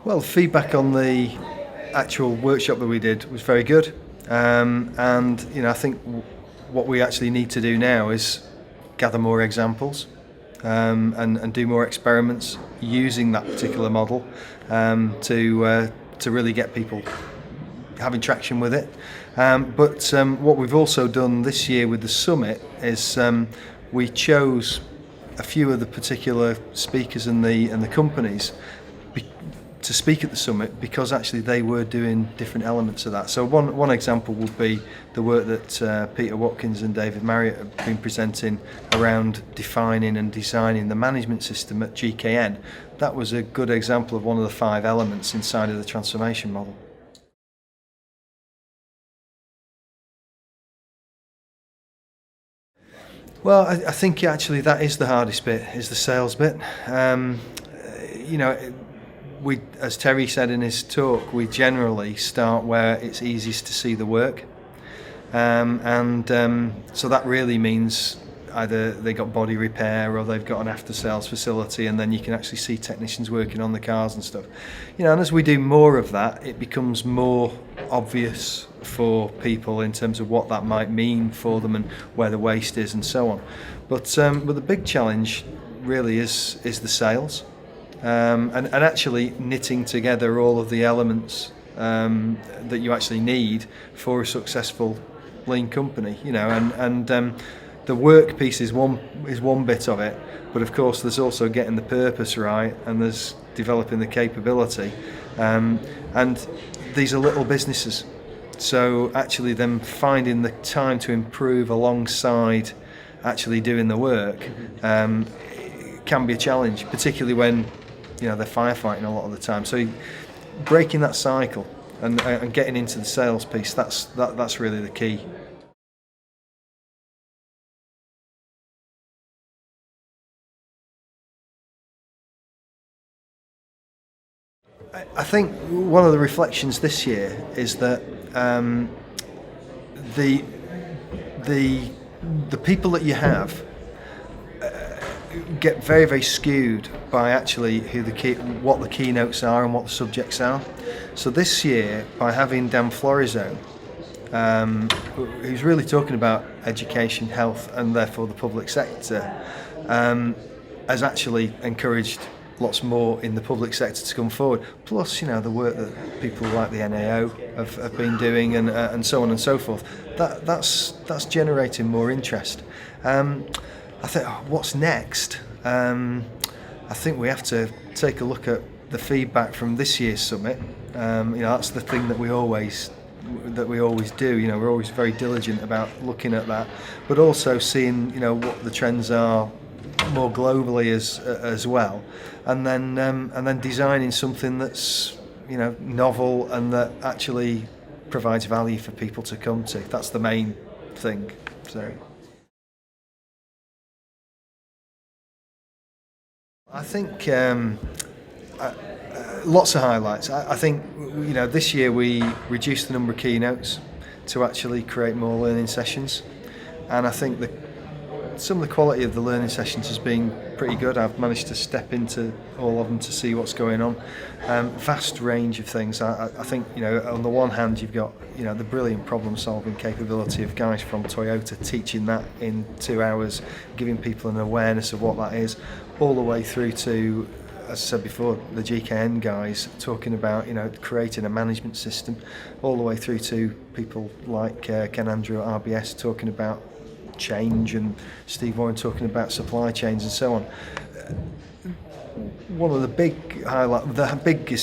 Well, feedback on the actual workshop that we did was very good, and I think what we actually need to do now is gather more examples and do more experiments using that particular model to really get people having traction with it. But what we've also done this year with the summit is we chose a few of the particular speakers and the companies to speak at the summit because actually they were doing different elements of that. So one example would be the work that Peter Watkins and David Marriott have been presenting around defining and designing the management system at GKN. That was a good example of one of the 5 elements inside of the transformation model. Well, I think actually that is the hardest bit, is the sales bit. We, as Terry said in his talk, we generally start where it's easiest to see the work, so that really means either they got body repair or they've got an after sales facility, and then you can actually see technicians working on the cars and stuff. And as we do more of that, it becomes more obvious for people in terms of what that might mean for them and where the waste is and so on. But the big challenge really is the sales. And actually knitting together all of the elements that you actually need for a successful lean company, and the work piece is one bit of it, but of course there's also getting the purpose right, and there's developing the capability, and these are little businesses, so actually them finding the time to improve alongside actually doing the work can be a challenge, particularly when they're firefighting a lot of the time. So breaking that cycle and getting into the sales piece, that's really the key. I think one of the reflections this year is that the people that you have get very, very skewed by actually what the keynotes are and what the subjects are. So this year, by having Dan Florizone, who's really talking about education, health, and therefore the public sector, has actually encouraged lots more in the public sector to come forward. Plus, the work that people like the NAO have been doing, and so on and so forth. That's generating more interest. I think what's next? I think we have to take a look at the feedback from this year's summit. That's the thing that we always do. We're always very diligent about looking at that, but also seeing what the trends are more globally as well, and then designing something that's novel and that actually provides value for people to come to. That's the main thing. So. I think lots of highlights. I think this year we reduced the number of keynotes to actually create more learning sessions, and I think some of the quality of the learning sessions has been pretty good. I've managed to step into all of them to see what's going on. Vast range of things. I think on the one hand you've got the brilliant problem-solving capability of guys from Toyota teaching that in 2 hours, giving people an awareness of what that is, all the way through to, as I said before, the GKN guys talking about creating a management system, all the way through to people like Ken Andrew at RBS talking about change, and Steve Warren talking about supply chains and so on. One of the biggest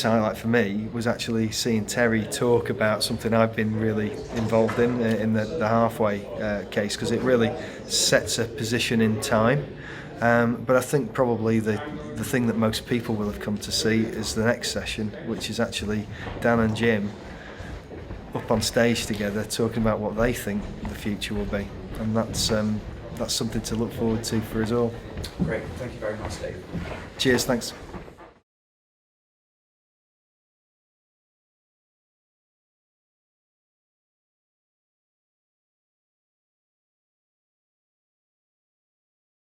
highlight for me was actually seeing Terry talk about something I've been really involved in the halfway case, because it really sets a position in time. But I think probably the thing that most people will have come to see is the next session, which is actually Dan and Jim up on stage together talking about what they think the future will be, and that's something to look forward to for us all. Great, thank you very much, Dave. Cheers, thanks.